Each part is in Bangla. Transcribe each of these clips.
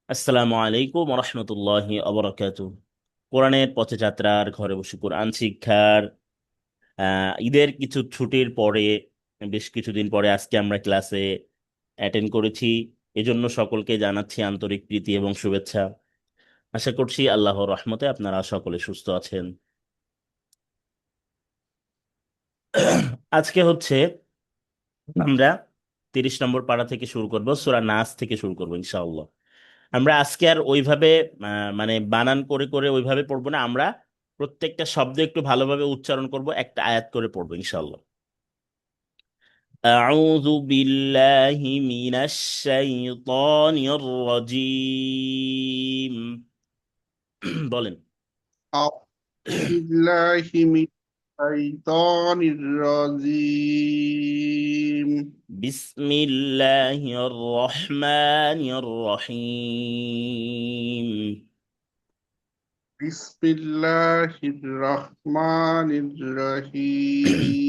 আসসালামু আলাইকুম রহমতুল্লাহি আবরাকাতু। কোরআনের পথে যাত্রার ঘরে বসে কোরআন শিক্ষার ঈদের কিছু ছুটির পরে বেশ কিছুদিন পরে আজকে আমরা ক্লাসে অ্যাটেন্ড করেছি। এজন্য সকলকে জানাচ্ছি আন্তরিক প্রীতি এবং শুভেচ্ছা। আশা করছি আল্লাহর রহমতে আপনারা সকলে সুস্থ আছেন। আজকে হচ্ছে আমরা 30 নম্বর পারা থেকে শুরু করব, সূরা নাস থেকে শুরু করব ইনশাআল্লাহ। আমরা আজকে আর ওইভাবে মানে বানান করে করে ওইভাবে পড়বো না। আমরা প্রত্যেকটা শব্দ একটু ভালোভাবে উচ্চারণ করব, একটা আয়াত করে পড়বো ইনশাআল্লাহ। আউযু বিল্লাহি মিনাশ শাইতানির রাজীম। বলেন। أعوذ بالله من الشيطان الرجيم. বিসমিল্লাহির রহমানির রহিম। بسم الله الرحمن الرحيم.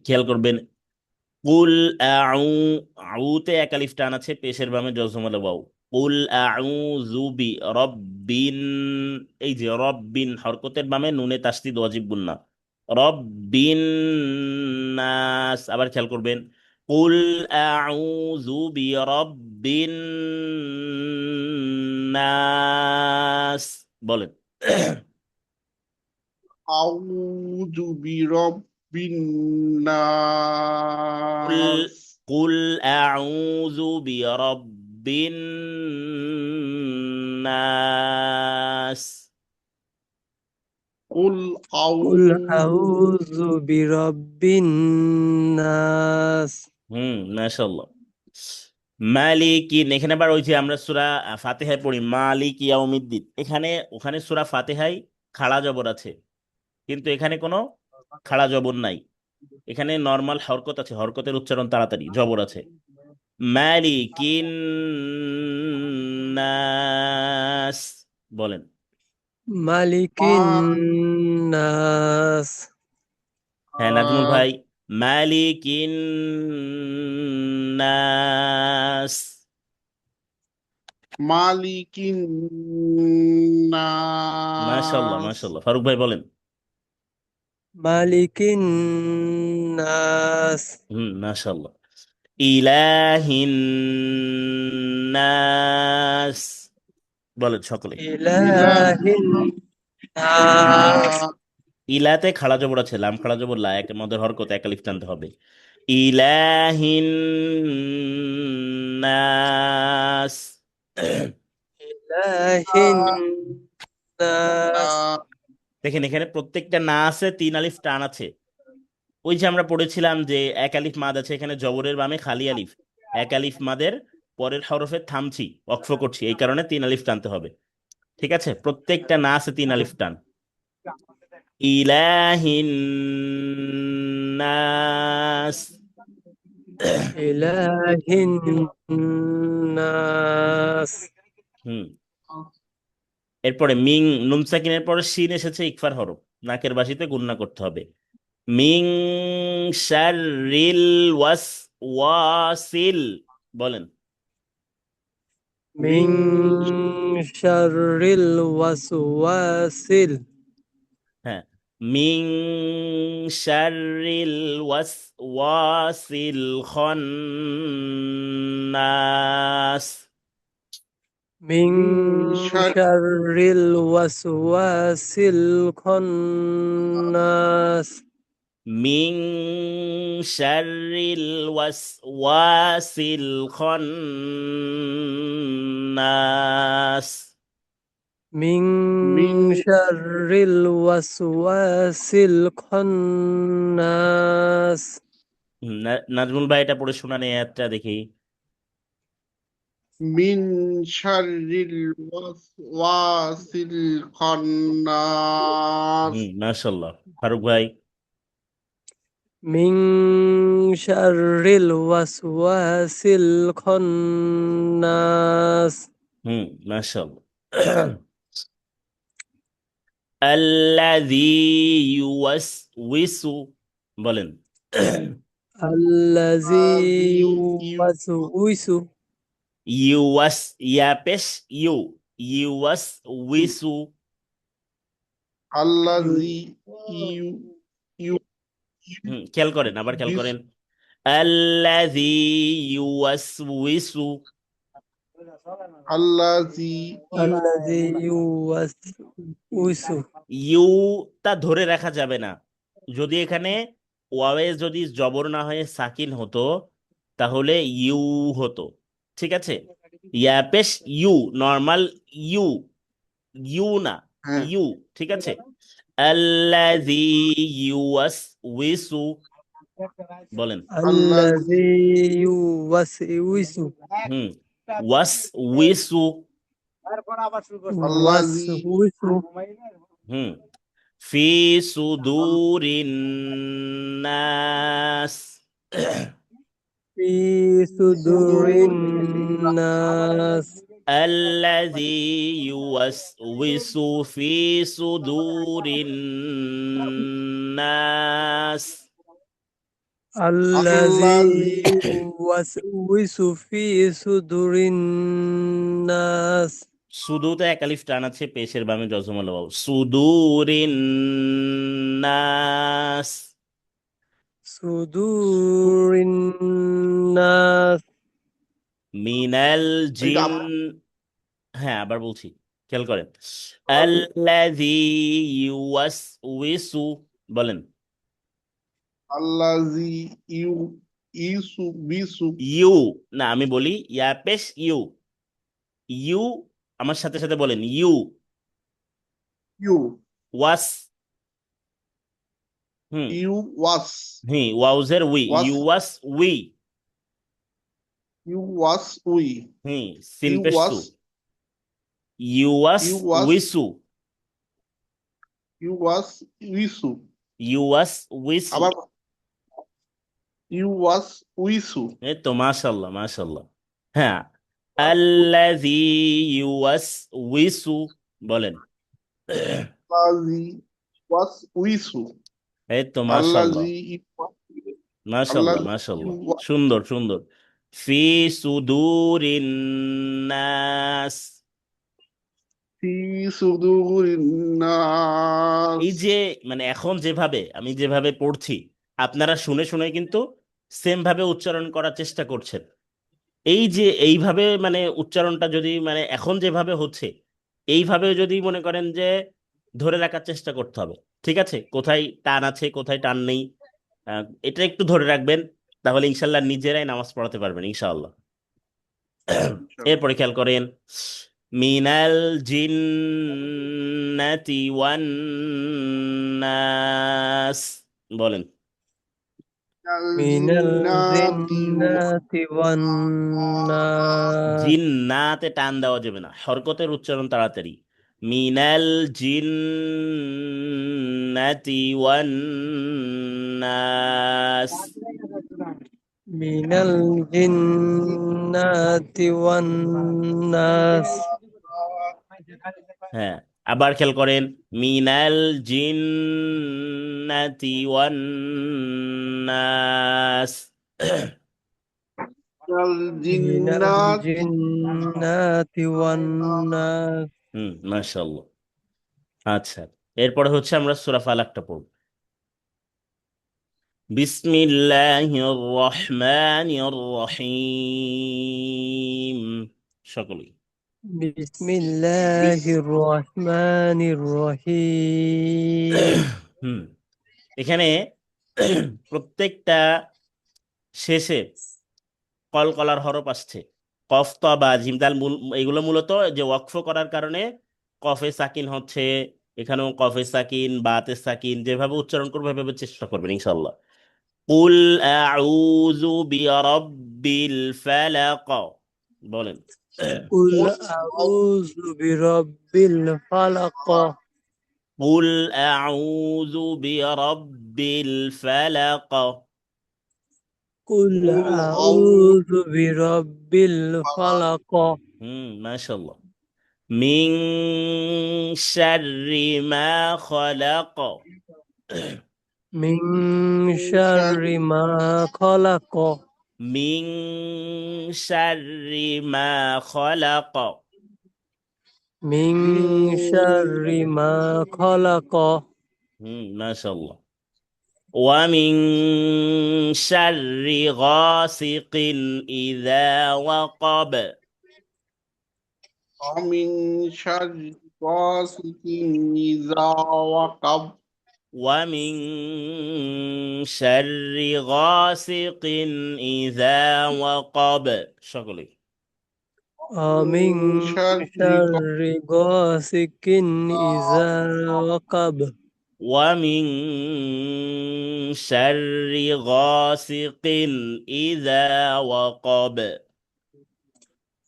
খেয়াল করবেন। কুল আউ, আউতে এক আলিফ টান আছে, পেশের বামে জজমলে ওয়াও। কুল আউযু বি রব্বিন, এই যে রব্বিন হরকতের বামে নুনে তাসদিদ ওয়াজিব গুন্না। রব্বিন নাস, আবার খেয়াল করবেন। কুল আউযু বি রব্বিন নাস। বলেন। أعوذ برب কুল الناس. কুল আউযু বিরাব্বিন নাস। قل قل أعوذ أعوذ برب الناس মাশাআল্লাহ। মালিকিন, এখানে আবার ওই যে আমরা সূরা ফাতিহায় পড়ি মালিক ইয়াউমিদ্দিন, এখানে ওখানে সূরা ফাতিহায় খাড়া জবর আছে, কিন্তু এখানে কোনো খাড়া জবর নাই। এখানে নর্মাল হরকত আছে, হরকতের উচ্চারণ তাড়াতাড়ি, জবর আছে। মালিকিন নাস। বলেন। ملك مالك الناس হ্যাঁ নাজমুল ভাই। মালিকিন নাস। مالك মাশাল্লাহ الناس. মাশাল্লাহ। ফারুক ভাই বলেন। ملك الناس মাশাল্লাহ। ইলাহিন নাস। বলেন সকলে। إله إله الناس الناس. ইলাতে খাড়া জবর আছে, লাম খাড়া জবর লা, একের মধ্যে হরকত এক আলিফ টানতে হবে। ইলাহিন নাস। إله الناس দেখেন এখানে প্রত্যেকটা নাসে 3 আলিফ টান আছে। ওই যে আমরা পড়েছিলাম যে এক আলিফ মাদ আছে, এখানে জবরের বামে খালি আলিফ। এক আলিফ মাদের পরের হরফে থামছি, ওয়াকফ করছি, এই কারণে 3 আলিফ টানতে হবে। ঠিক আছে, প্রত্যেকটা নাসে 3 আলিফ টান। ইলাহিন নাস। إله الناس হুম। এরপরে মিং, নুন সাকিনের পরে শিন এসেছে, ইকফার হরফ, নাকের বাসিতে গুণনা করতে হবে। মিং শাররিল ওয়াস ওয়াসিল। বলেন। من من شر الوسواس হ্যাঁ। মিং শাররিল ওয়াসওয়াসিল খন্নাস। من من شر شر الوسواس الخناس মিং শাররিল ওয়াসওয়াসিল খন্নাস। من من شر الوسواس الخناس নাজমুল ভাই এটা পড়ে শোনান এই আয়াতটা দেখি। من شر الوسواس الخناس. মাশাল্লাহ। ফারুক ভাই। من شر الوسواس الخناس মাশাল্লাহ। আল্লাযী ইউওয়াসওয়িসু। বলেন। الذي الذي يوسوس ইউয়াস ইয়া পেশ ইউ ইউয়াস উইসু আল্লাজি ইউ ইউ খেয়াল করেন, আবার খেয়াল বিস করেন। আল্লাযী ইউওয়াসউইসু, আল্লাজি الذي يوسوس ইউ তা ধরে রাখা যাবে না। যদি এখানে ওয়াওয়ে যদি জবর না হয়ে সাকিন হতো তাহলে ইউ হতো। ঠিক আছে, ইয়া পেশ ইউ, নর্মাল ইউ, ইউ না, হ্যাঁ ইউ। ঠিক আছে, আল্লাযী ইউওয়াসউইসু, বলেন। আল্লাজি الذي يوسوس হুম, ওয়াস উইসু। আল্লাজি وسوس হুম, ফি সুদুরিন নাস। في صدور সুদূর الناس الذي يوسوس في صدور الناس। الذي আল্লাজি يوسوس في صدور الناس সুদুতে এক আলিফ টান আছে, পেশের বামে জজমল বাবু, সুদুরিন নাস। صدور الناس মিনাল এটা জিন, হ্যাঁ আবার বলছি, খেয়াল করেন। আল্লাযী ইউওয়াসউইসু, বলেন। আল্লাজি ইউ ইসু বিসু ইউ না, আমি বলি ইয়া পেশ ইউ, ইউ আমার সাথে সাথে বলেন, you you was. Hmm, you was ওয়াউজের we, was you was we. You was we seen you পেশ ওয়াস সু, ইউ ওয়াস ইউ ওয়াস উইসু, ইউ ওয়াস উইসু ইউ ওয়াস উইসু। আবার ইউ ওয়াস উইসু এই তো, মাশাল্লাহ মাশাল্লাহ। হ্যাঁ, আল্লাযী ইউওয়াসউইসু, বলেন। আল্লাজি ওয়াস উইসু এই তো, মাশাল্লাহ আল্লাজি মাশাল্লাহ আল্লাজি ইউ মাশাল্লাহ, সুন্দর সুন্দর। ফি সুদুরিন নাস। ফি সুদুরিন নাস এই যে মানে এখন যেভাবে আমি যেভাবে পড়ছি, আপনারা শুনে শুনে কিন্তু সেম ভাবে উচ্চারণ করার চেষ্টা করছেন। এই যে এইভাবে মানে উচ্চারণটা যদি মানে এখন যেভাবে হচ্ছে এইভাবে যদি মনে করেন যে ধরে রাখার চেষ্টা করতে হবে। ঠিক আছে, কোথায় টান আছে কোথায় টান নেই, এটা একটু ধরে রাখবেন, তাহলে ইনশাল্লাহ নিজেরাই নামাজ পড়াতে পারবেন ইনশাআল্লাহ। এরপরে খেয়াল করেন, মিনাল জিন্নাতি ওয়ান নাস, বলেন। من জিন্নাতি الجنة والناس জিন্নাতে টান দেওয়া যাবে না, হরকতের উচ্চারণ তাড়াতাড়ি। মিনাল জিন্নাতি ওয়ান নাস। من الجنة والناس হ্যাঁ, আবার খেয়াল করেন, মিনাল জিন্নাতি ওয়ান নাস। من জিন্নাতি الجنة والناس মাশাআল্লাহ। আচ্ছা, এরপরে হচ্ছে আমরা সূরা ফালাকটা পড়ব। বিসমিল্লাহির রহমানির রহিম, সকলেই। بسم الله বিস الرحمن الرحيم হুম, এখানে প্রত্যেকটা শেষে কলকলার হরফ আসছে, কফ ত বা জিম দাল, এগুলো মূলত যে ওয়াকফ করার কারণে কফে সাকিন হচ্ছে। এখানেও কফে সাকিন বাতে সাকিন, যেভাবে উচ্চারণ করবো এভাবে চেষ্টা করবেন ইনশাআল্লাহ। কুল আউযু বিরাব্বিল ফালাক, বলেন। قل أعوذ برب الفلق কুল আউযু বিরাব্বিল ফালাক। قل কুল আউ أعوذ برب الفلق মাশাআল্লাহ। মিন শাররি মা খালাক। من মিন شر শাররি ما خلق মিং শাররি মা খলাক। من شر ما خلق মাশাআল্লাহ। ومن شر غاسق إذا وقب. ومن شر غاسق إذا وقب ومن شر غاسق إذا وقب. সকলে ومن ومن شر شر غاسق إذا وقب ومن شر غاسق إذا وقب.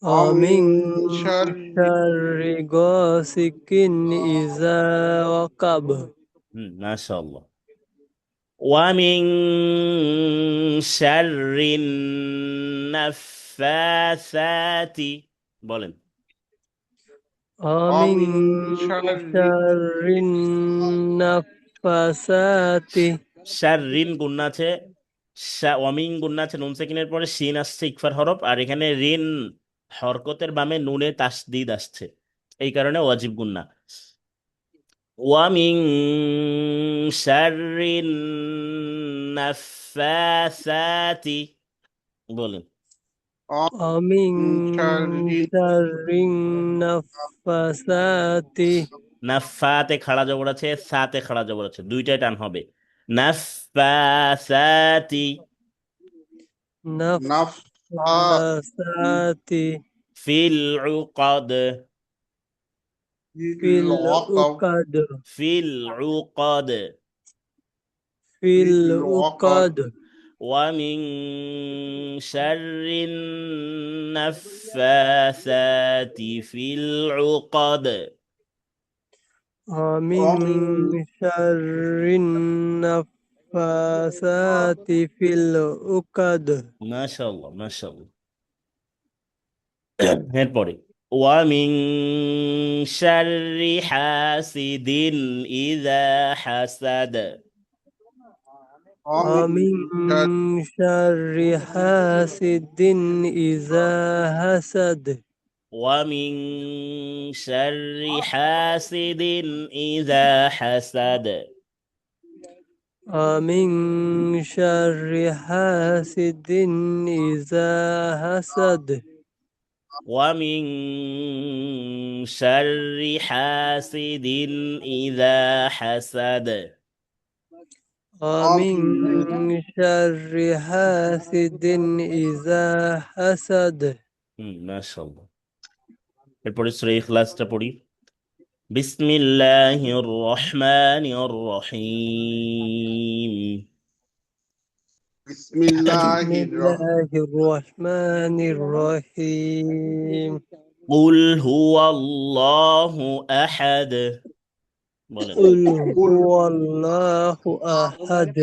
ومن ومن شر شر غاسق إذا وقب মাশাআল্লাহ। ومن شر النفاثات. বলেন। ومن ومن شر شر النفاسات শাররিন গুন্না আছে, ওয়ামিন গুন্না আছে, নুন সেকিনের পরে শিন আসছে ইকফার হরফ, আর এখানে রিন হরকতের বামে নুনে তাসদিদ আসছে, এই কারণে ওয়াজিব গুন্না। ওয়ামিন শাররিন নাফাসাতি। বলেন। ومن شر شر النفاسات নাফাতে খাড়া জবর আছে, সাতে খাড়া জবর আছে, দুইটাই টান হবে। নাফাসাতি نفاثات نفاسات ফিল উকাদ। في العقب العقد ফিল উকাদ। في في العقد العقد ومن شر النفاثات في العقد. ومن ومن شر النفاسات في العقد ما شاء الله ما شاء الله। এরপরে ومن شر حاسد إذا حسد. ومن ومن شر حاسد إذا حسد ومن شر حاسد إذا حسد. ومن شر حاسد إذا حسد ومن شر حاسد إذا حسد. ومن شر حاسد إذا حسد মাশাআল্লাহ। এরপরে সূরা ইখলাসটা পড়ি। বিসমিল্লাহির রহমানির রহিম। بسم الله بسم الله الرحمن الرحيم قل هو الله أحد. বলেন। قل هو الله أحد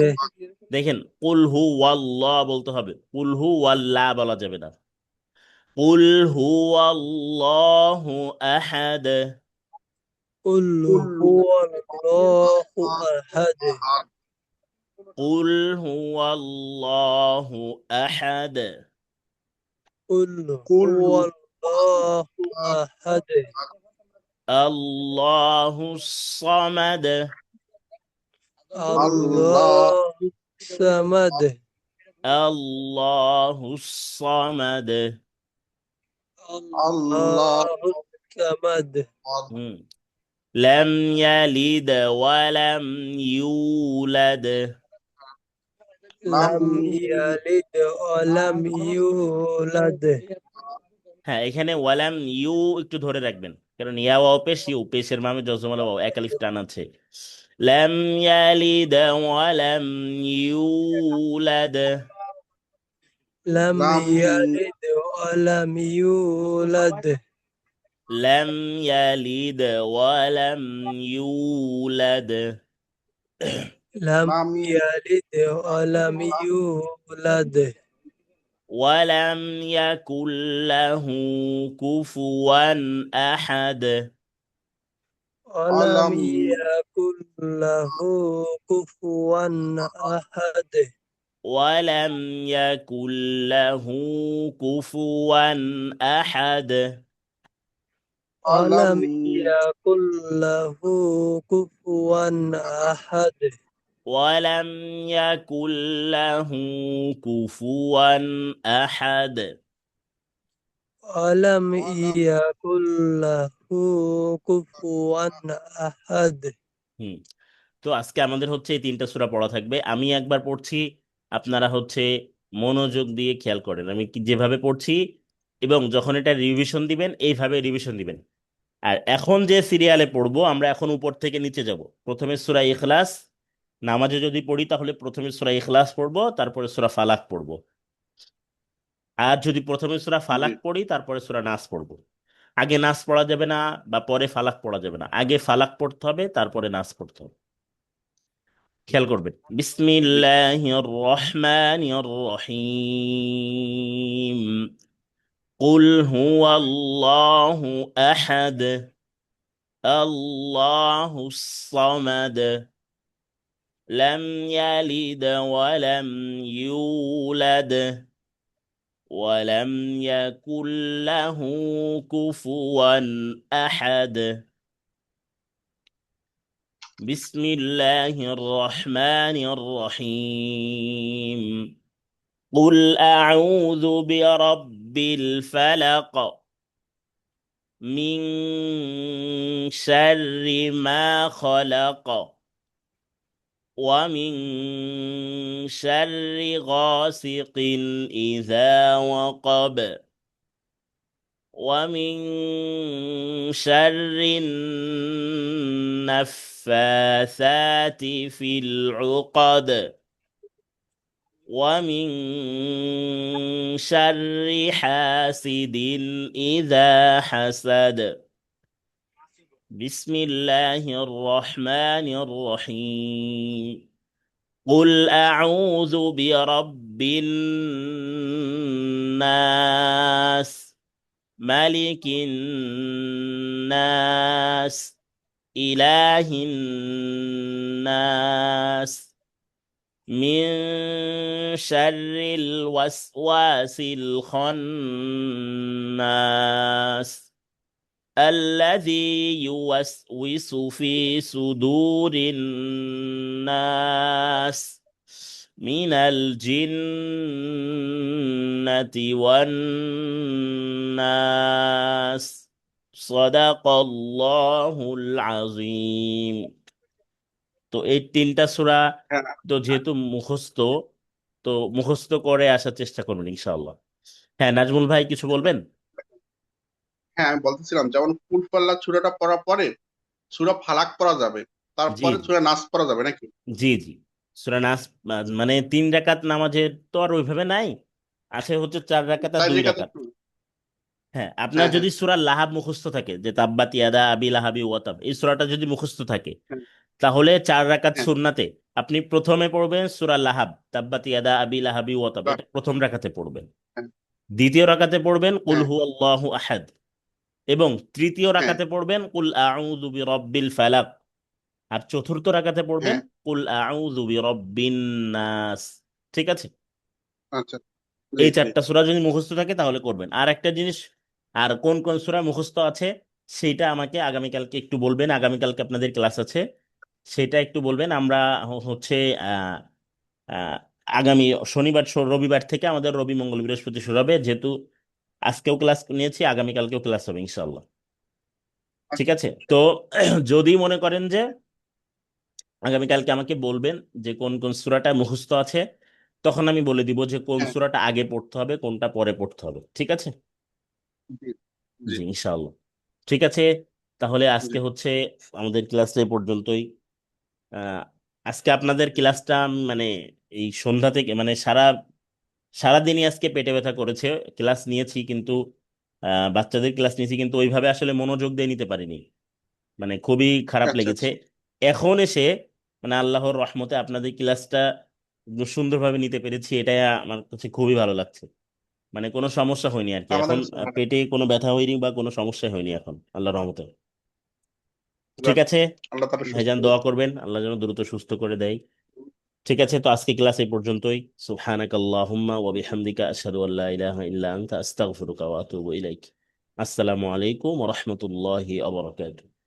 দেখেন, কুল হু ওয়াল্লাহ বলতে হবে, কুল হু ওয়াল্লাহ বলা যাবে না। কুল হু আল্লাহু আহাদ। قل هو الله أحد কুল হু আল্লাহু আহাদ। قل قل هو الله أحد আল্লাহু সামাদ। الله الله الصمد আল্লাহু সামাদ। الله الله الصمد হুম। লাম ইয়ালিদ ওয়ালাম ইউলাদ। لم يلد ولم يولد হ্যাঁ, এখানে ওয়ালাম ইউ একটু ধরে রাখবেন, কারণ ইয়া ওয়াও পেশ, ইউ পেশের মামে জজমালা ওয়াও, এক আলিফ টান আছে। লাম ইয়ালিদ ওয়ালাম ইউলাদ। لم لم يلد ولم يولد লাম ইয়ালিদ ওয়ালাম ইউলাদ। لم لم يلد ولم يولد ওয়ালাম ইয়াকুল লাহু কুফুয়ান আহাদ। ولم ولم يكن له كفوا أحد ولم يكن له كفوا أحد আলাম ولم يكن له كفوا أحد ولم يكن له كفوا أحد ولم يكن له كفوا أحد হুম তো আজকে আমাদের হচ্ছে এই তিনটা সূরা পড়া থাকবে। আমি একবার পড়ছি, আপনারা হচ্ছে মনোযোগ দিয়ে খেয়াল করেন আমি যেভাবে পড়ছি, এবং যখন এটা রিভিশন দিবেন এইভাবে রিভিশন দিবেন। আর এখন যে সিরিয়ালে পড়বো আমরা, এখন উপর থেকে নিচে যাব। প্রথমে সূরা ইখলাস, নামাজে যদি পড়ি তাহলে প্রথমে সূরা ইখলাস পড়বো, তারপরে সূরা ফালাক পড়বো। আর যদি প্রথমে সূরা জি ফালাক পড়ি তারপরে সূরা নাস পড়বো। আগে নাস পড়া যাবে না, বা পরে ফালাক পড়া যাবে না, আগে ফালাক পড়তে হবে তারপরে নাস পড়তে হবে। খেয়াল করবেন, জি বিসমিল্লাহির রহমানির রহিম। কুল হুয়াল্লাহু আহাদ, আল্লাহুস সামাদ, লাম ইয়ালিদ ওয়ালাম ইউলাদ ولم يكن له كفوا أحد। بسم الله الرحمن الرحيم. قل أعوذ برب الفلق، من شر ما خلق، ومن شر غاسق إذا وقب، ومن شر النفاثات في العقد، ومن شر حاسد إذا حسد. بسم الله الرحمن الرحيم. قل أعوذ برب الناس، ملك الناس، إله الناس، من شر الوسواس الخناس، الذي يوسوس في صدور الناس من الجنة والناس. صدق الله العظيم. তো এই তিনটা সূরা হ্যাঁ তো যেহেতু মুখস্থ, তো মুখস্থ করে আসার চেষ্টা করবেন ইনশাআল্লাহ। হ্যাঁ, নাজমুল ভাই কিছু বলবেন? হ্যাঁ আমি বলতেছিলাম যেমন ফুল পাল্লা সূরাটা পড়ার পরে সূরা ফালাক পড়া যাবে, জি তারপরে জি সূরা নাস পড়া যাবে নাকি? জি জি সূরা নাস, মানে 3 রাকাত নামাজের তো আর ওইভাবে নাই, আছে হচ্ছে 4 রাকাত আর তাই 2 রাকাত। হ্যাঁ, আপনার হ্যাঁ হ্যাঁ যদি সূরা লাহাব মুখস্থ থাকে, যে তাব্বাত ইয়াদা আবি লাহাবি ওয়াতাব, এই সূরাটা যদি মুখস্থ থাকে, হ্যাঁ তাহলে 4 রাকাত হ্যাঁ সুন্নাতে আপনি প্রথমে পড়বেন সূরা লাহাব, তাব্বাত ইয়াদা আবি লাহাবি ওয়াতাব, বাহ, এটা প্রথম রাকাতে পড়বেন। হ্যাঁ দ্বিতীয় রাকাতে পড়বেন কুল হ্যাঁ হু আল্লাহু আহাদ, এবং তৃতীয় হ্যাঁ রাকাতে পড়বেন কুল আউযু বিরাব্বিল ফালাক, আর চতুর্থ রাকাতে পড়বেন হ্যাঁ কুল আউযু বিরাব্বিন নাস। ঠিক আছে? আচ্ছা জি এই জি 4টা সূরা যদি মুখস্থ থাকে তাহলে করবেন। আর একটা জিনিস, আর কোন কোন সূরা মুখস্থ আছে সেটা আমাকে আগামীকালকে একটু বলবেন। আগামীকালকে আপনাদের ক্লাস আছে, সেটা একটু বলবেন। আমরা হচ্ছে আহ আহ, আগামী শনিবার রবিবার থেকে আমাদের রবি মঙ্গল বৃহস্পতি শুরু হবে, যেহেতু আজকেও ক্লাস নিয়েছি, আগামীকালকেও ক্লাস হবে ইনশাআল্লাহ। ঠিক আচ্ছা আছে? তো যদি মনে করেন যে আগামীকালকে আমাকে বলবেন যে কোন কোন সূরাটা মুখস্থ আছে, তখন আমি বলে দিব যে কোন হ্যাঁ সূরাটা আগে পড়তে হবে, কোনটা পরে পড়তে হবে। ঠিক আছে? জি জি জি ইনশাআল্লাহ। ঠিক আছে, তাহলে জি আজকে হচ্ছে আমাদের ক্লাসটা এই পর্যন্তই। আহ, আজকে আপনাদের ক্লাসটা মানে এই সন্ধ্যা থেকে, মানে সারাদিনই আজকে পেটে ব্যথা করেছে। ক্লাস নিয়েছি কিন্তু বাচ্চাদের ক্লাস নিয়েছি কিন্তু ওইভাবে আসলে মনোযোগ দিয়ে নিতে পারিনি, মানে খুবই খারাপ আচ্ছা লেগেছে। আচ্ছা এখন এসে মানে আল্লাহর রহমতে আপনাদের ক্লাসটা একদম সুন্দরভাবে নিতে পেরেছি, এটা আমার কাছে খুবই ভালো লাগছে। মানে কোনো সমস্যা হয়নি আর কি আমাদের এখন, কাছে ভালো পেটে কোনো ব্যথা হয়নি বা কোনো সমস্যা হয়নি এখন আল্লাহর রহমতে। ঠিক যাক, আছে, আল্লাহ তাআলা সুস্থ ভাইজান করে। দোয়া করবেন আল্লাহ যেন দ্রুত সুস্থ করে দেয়। ঠিক আছে, তো আজকে ক্লাস এই পর্যন্তই। সুবহানাকাল্লাহুম্মা ওয়া বিহামদিকা আশহাদু আল্লা ইলাহা ইল্লা আনতা আস্তাগফিরুকা ওয়া আতুবু ইলাইক। আসসালামু আলাইকুম ওয়া রাহমাতুল্লাহি ওয়া বারাকাতুহু।